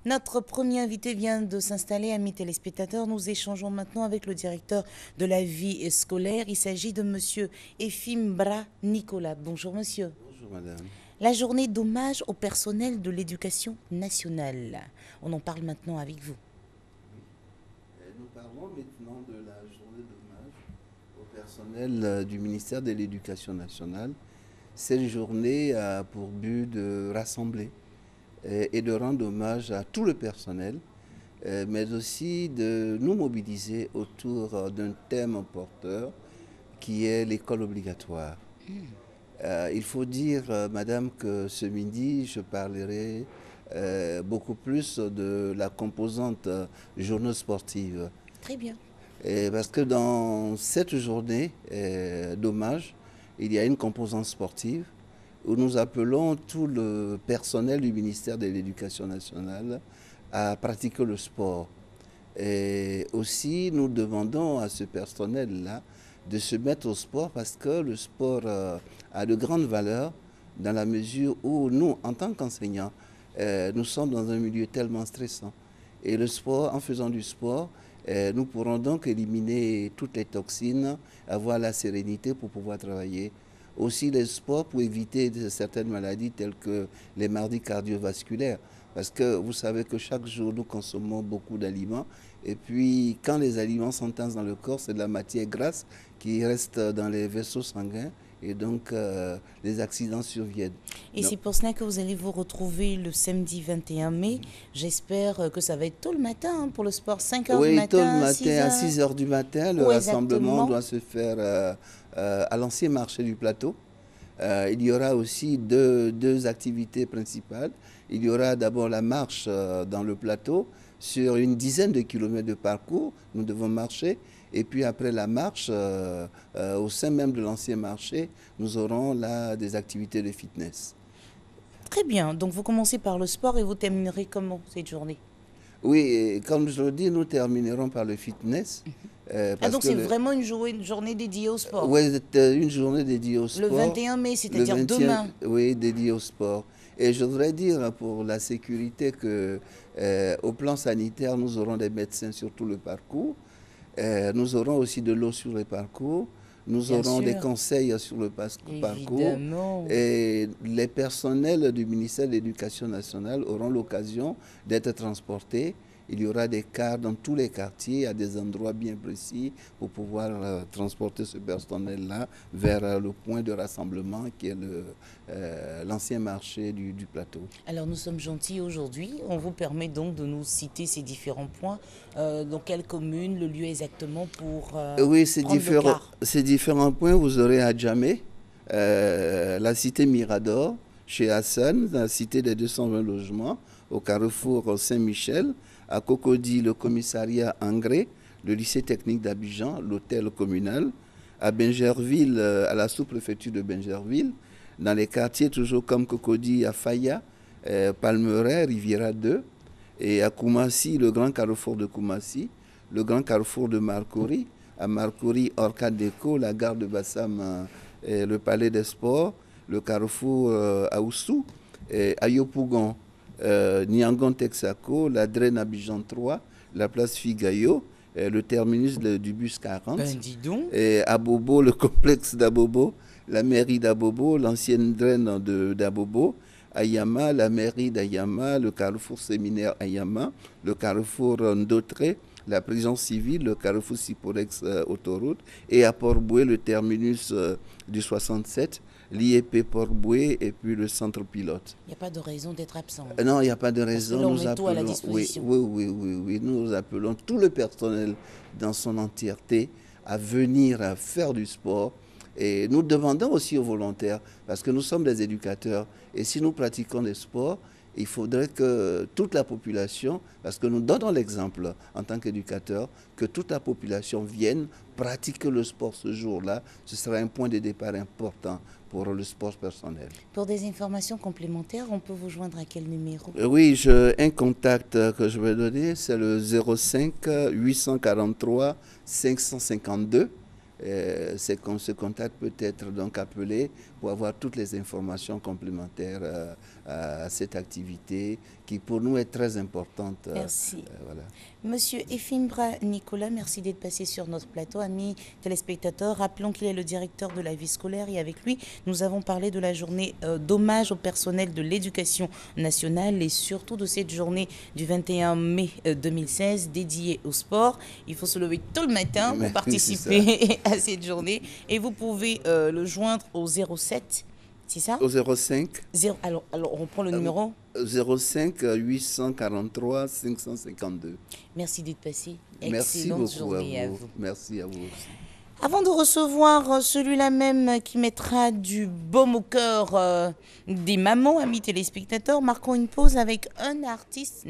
Notre premier invité vient de s'installer, amis téléspectateurs. Nous échangeons maintenant avec le directeur de la vie scolaire. Il s'agit de monsieur Efimbra Nicolas. Bonjour monsieur. Bonjour madame. La journée d'hommage au personnel de l'éducation nationale. On en parle maintenant avec vous. Nous parlons maintenant de la journée d'hommage au personnel du ministère de l'Éducation nationale. Cette journée a pour but de rassembler et de rendre hommage à tout le personnel, mais aussi de nous mobiliser autour d'un thème porteur qui est l'école obligatoire. Il faut dire, madame, que ce midi, je parlerai beaucoup plus de la composante journée sportive. Très bien. Parce que dans cette journée d'hommage, il y a une composante sportive où nous appelons tout le personnel du ministère de l'Éducation nationale à pratiquer le sport. Et aussi, nous demandons à ce personnel-là de se mettre au sport parce que le sport a de grandes valeurs dans la mesure où nous, en tant qu'enseignants, nous sommes dans un milieu tellement stressant. Et le sport, en faisant du sport, nous pourrons donc éliminer toutes les toxines, avoir la sérénité pour pouvoir travailler. Aussi le sport pour éviter certaines maladies telles que les maladies cardiovasculaires. Parce que vous savez que chaque jour, nous consommons beaucoup d'aliments. Et puis, quand les aliments s'entassent dans le corps, c'est de la matière grasse qui reste dans les vaisseaux sanguins. Et donc, les accidents surviennent. Et c'est pour cela que vous allez vous retrouver le samedi 21 mai. J'espère que ça va être tôt le matin pour le sport. 5 heures du Oui, tôt le matin, matin, 6 à heures. 6 heures du matin, le Où rassemblement exactement? doit se faire à l'ancien marché du plateau. Il y aura aussi deux activités principales. Il y aura d'abord la marche dans le plateau sur une dizaine de kilomètres de parcours. Nous devons marcher. Et puis après la marche, au sein même de l'ancien marché, nous aurons là des activités de fitness. Très bien. Donc vous commencez par le sport et vous terminerez comment cette journée? Oui, et comme je le dis, nous terminerons par le fitness. Ah, Parce donc que c'est vraiment une journée dédiée au sport. ouais, c'était une journée dédiée au Le sport. 21 mai, Le c'est-à-dire 20e, demain. oui, dédié au sport. Et je voudrais dire pour la sécurité que au plan sanitaire, nous aurons des médecins sur tout le parcours. Nous aurons aussi de l'eau sur le parcours. Nous Bien aurons des sûr. conseils sur le parcours. Évidemment. Et les personnels du ministère de l'Éducation nationale auront l'occasion d'être transportés. Il y aura des cars dans tous les quartiers, à des endroits bien précis, pour pouvoir transporter ce personnel-là vers le point de rassemblement qui est l'ancien marché du plateau. Alors nous sommes gentils aujourd'hui. On vous permet donc de nous citer ces différents points. Dans quelle commune, le lieu exactement pour Oui, prendre le car. ces différents points, vous aurez à Djamé, la cité Mirador, chez Hassan, la cité des 220 logements, au carrefour Saint-Michel, à Cocody, le commissariat Angré, le lycée technique d'Abidjan, l'hôtel communal, à Bingerville, à la sous-préfecture de Bingerville, dans les quartiers toujours comme Cocody, à Faya, Palmeraie, Riviera 2, et à Koumassi, le grand carrefour de Koumassi, le grand carrefour de Marcory, à Marcory, Orcade Déco, la gare de Bassam, le palais des sports, le carrefour à Oussou, à Yopougon, Niangon Texaco, la Draine Abidjan 3, la place Figayo, le terminus du bus 40, Ben dis donc. à Bobo, le complexe d'Abobo, la mairie d'Abobo, l'ancienne draine d'Abobo, Ayama, la mairie d'Ayama, le carrefour séminaire Ayama, le carrefour Ndotré, la prison civile, le carrefour Siporex autoroute, et à Port-Boué, le terminus du 67, l'IEP Port-Boué et puis le centre pilote. Il n'y a pas de raison d'être absent. Non, il n'y a pas de Parce que raison. là, on Nous met tout à la appelons, disposition. oui, nous appelons tout le personnel dans son entièreté à venir à faire du sport. Et nous demandons aussi aux volontaires, parce que nous sommes des éducateurs, et si nous pratiquons des sports, il faudrait que toute la population, parce que nous donnons l'exemple en tant qu'éducateurs, que toute la population vienne pratiquer le sport ce jour-là. Ce sera un point de départ important pour le sport personnel. Pour des informations complémentaires, on peut vous joindre à quel numéro? Oui, un contact que je vais donner, c'est le 05 843 552. Ce contact peut être donc appelé pour avoir toutes les informations complémentaires à cette activité qui pour nous est très importante. Merci. Voilà. Monsieur Efimbra Nicolas, merci d'être passé sur notre plateau. Amis téléspectateurs, rappelons qu'il est le directeur de la vie scolaire et avec lui, nous avons parlé de la journée d'hommage au personnel de l'éducation nationale et surtout de cette journée du 21 mai 2016 dédiée au sport. Il faut se lever tôt le matin pour participer à cette journée et vous pouvez le joindre au 07. C'est ça? Au 05. Alors, on prend le numéro 05 843 552. Merci d'être passé. Merci beaucoup journée à vous. Merci à vous aussi. Avant de recevoir celui-là même qui mettra du baume au cœur des mamans, amis téléspectateurs, marquons une pause avec un artiste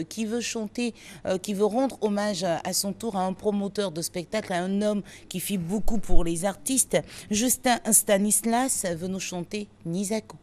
qui veut chanter, qui veut rendre hommage à son tour à un promoteur de spectacle, à un homme qui fit beaucoup pour les artistes. Justin Stanislas veut nous chanter Nisako.